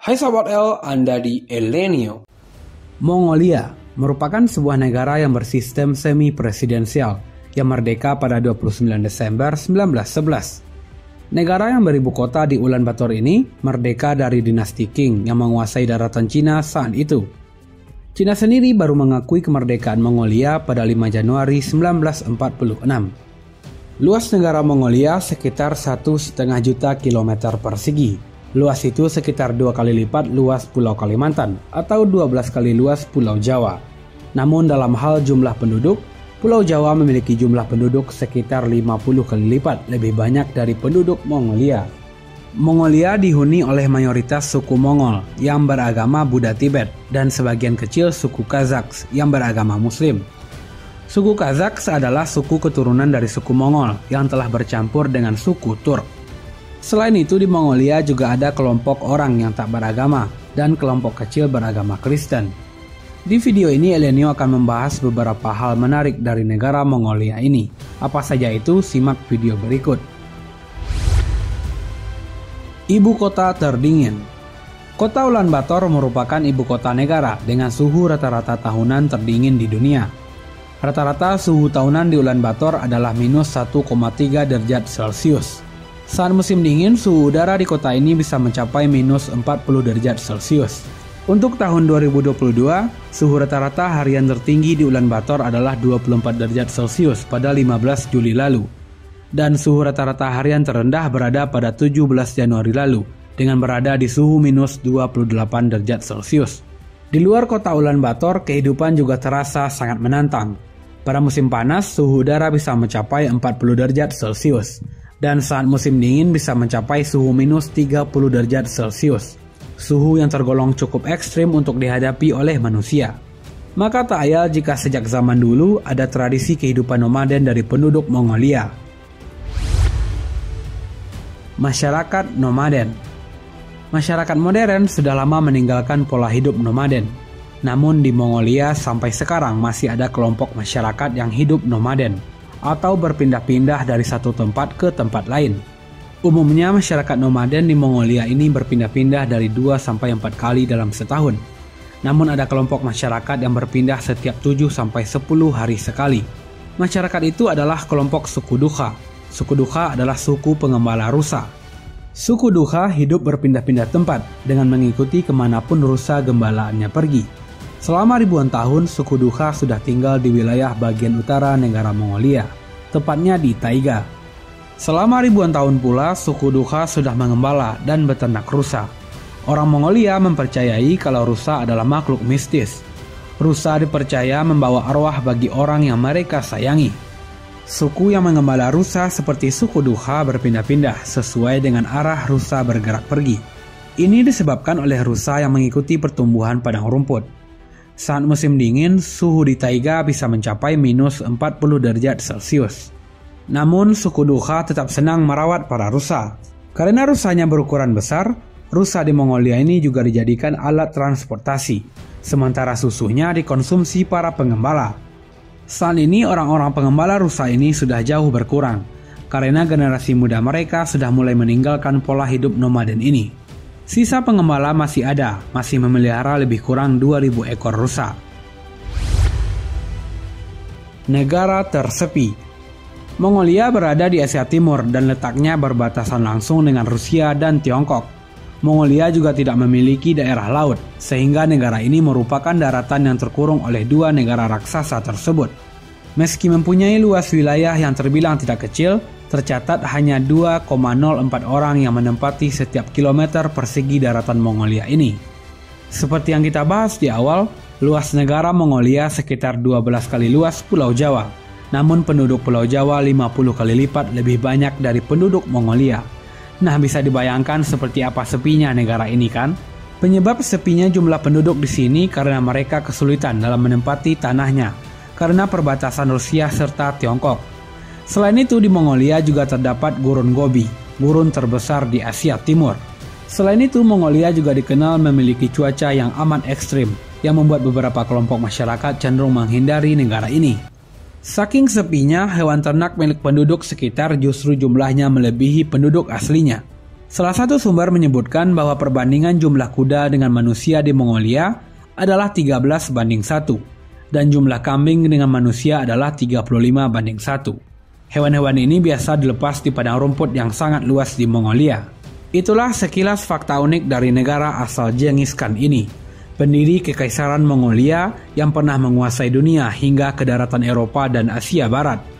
Hai sahabat L, Anda di Elenio. Mongolia merupakan sebuah negara yang bersistem semi-presidensial yang merdeka pada 29 Desember 1911. Negara yang beribu kota di Ulaanbaatar ini merdeka dari dinasti Qing yang menguasai daratan Cina saat itu. Cina sendiri baru mengakui kemerdekaan Mongolia pada 5 Januari 1946. Luas negara Mongolia sekitar 1,5 juta kilometer persegi. Luas itu sekitar 2 kali lipat luas Pulau Kalimantan atau 12 kali luas Pulau Jawa. Namun dalam hal jumlah penduduk, Pulau Jawa memiliki jumlah penduduk sekitar 50 kali lipat lebih banyak dari penduduk Mongolia. Mongolia dihuni oleh mayoritas suku Mongol yang beragama Buddha Tibet dan sebagian kecil suku Kazaks yang beragama Muslim. Suku Kazaks adalah suku keturunan dari suku Mongol yang telah bercampur dengan suku Turk. Selain itu di Mongolia juga ada kelompok orang yang tak beragama dan kelompok kecil beragama Kristen. Di video ini Elenio akan membahas beberapa hal menarik dari negara Mongolia ini. Apa saja itu? Simak video berikut. Ibu kota terdingin. Kota Ulaanbaatar merupakan ibu kota negara dengan suhu rata-rata tahunan terdingin di dunia. Rata-rata suhu tahunan di Ulaanbaatar adalah minus 1,3 derajat Celcius. Saat musim dingin, suhu udara di kota ini bisa mencapai minus 40 derajat Celcius. Untuk tahun 2022, suhu rata-rata harian tertinggi di Ulaanbaatar adalah 24 derajat Celcius pada 15 Juli lalu. Dan suhu rata-rata harian terendah berada pada 17 Januari lalu, dengan berada di suhu minus 28 derajat Celcius. Di luar kota Ulaanbaatar, kehidupan juga terasa sangat menantang. Pada musim panas, suhu udara bisa mencapai 40 derajat Celcius. Dan saat musim dingin bisa mencapai suhu minus 30 derajat Celcius. Suhu yang tergolong cukup ekstrim untuk dihadapi oleh manusia. Maka tak ayal jika sejak zaman dulu ada tradisi kehidupan nomaden dari penduduk Mongolia. Masyarakat nomaden. Masyarakat modern sudah lama meninggalkan pola hidup nomaden. Namun di Mongolia sampai sekarang masih ada kelompok masyarakat yang hidup nomaden atau berpindah-pindah dari satu tempat ke tempat lain. Umumnya masyarakat nomaden di Mongolia ini berpindah-pindah dari 2-4 kali dalam setahun. Namun ada kelompok masyarakat yang berpindah setiap 7-10 hari sekali. Masyarakat itu adalah kelompok suku Dukha. Suku Dukha adalah suku pengembala rusa. Suku Dukha hidup berpindah-pindah tempat dengan mengikuti kemanapun rusa gembalaannya pergi. Selama ribuan tahun, suku Dukha sudah tinggal di wilayah bagian utara negara Mongolia, tepatnya di taiga. Selama ribuan tahun pula, suku Dukha sudah mengembala dan beternak rusa. Orang Mongolia mempercayai kalau rusa adalah makhluk mistis. Rusa dipercaya membawa arwah bagi orang yang mereka sayangi. Suku yang mengembala rusa seperti suku Dukha berpindah-pindah sesuai dengan arah rusa bergerak pergi. Ini disebabkan oleh rusa yang mengikuti pertumbuhan padang rumput. Saat musim dingin, suhu di taiga bisa mencapai minus 40 derajat Celcius. Namun, suku Dukha tetap senang merawat para rusa. Karena rusanya berukuran besar, rusa di Mongolia ini juga dijadikan alat transportasi, sementara susunya dikonsumsi para pengembala. Saat ini, orang-orang pengembala rusa ini sudah jauh berkurang, karena generasi muda mereka sudah mulai meninggalkan pola hidup nomaden ini. Sisa pengembala masih ada, masih memelihara lebih kurang 2.000 ekor rusa. Negara tersepi. Mongolia berada di Asia Timur dan letaknya berbatasan langsung dengan Rusia dan Tiongkok. Mongolia juga tidak memiliki daerah laut, sehingga negara ini merupakan daratan yang terkurung oleh dua negara raksasa tersebut. Meski mempunyai luas wilayah yang terbilang tidak kecil, tercatat hanya 2,04 orang yang menempati setiap kilometer persegi daratan Mongolia ini. Seperti yang kita bahas di awal, luas negara Mongolia sekitar 12 kali luas Pulau Jawa. Namun penduduk Pulau Jawa 50 kali lipat lebih banyak dari penduduk Mongolia. Nah, bisa dibayangkan seperti apa sepinya negara ini kan? Penyebab sepinya jumlah penduduk di sini karena mereka kesulitan dalam menempati tanahnya karena perbatasan Rusia serta Tiongkok. Selain itu di Mongolia juga terdapat gurun Gobi, gurun terbesar di Asia Timur. Selain itu Mongolia juga dikenal memiliki cuaca yang amat ekstrim yang membuat beberapa kelompok masyarakat cenderung menghindari negara ini. Saking sepinya, hewan ternak milik penduduk sekitar justru jumlahnya melebihi penduduk aslinya. Salah satu sumber menyebutkan bahwa perbandingan jumlah kuda dengan manusia di Mongolia adalah 13:1 dan jumlah kambing dengan manusia adalah 35:1. Hewan-hewan ini biasa dilepas di padang rumput yang sangat luas di Mongolia. Itulah sekilas fakta unik dari negara asal Genghis Khan ini, pendiri Kekaisaran Mongolia yang pernah menguasai dunia hingga ke daratan Eropa dan Asia Barat.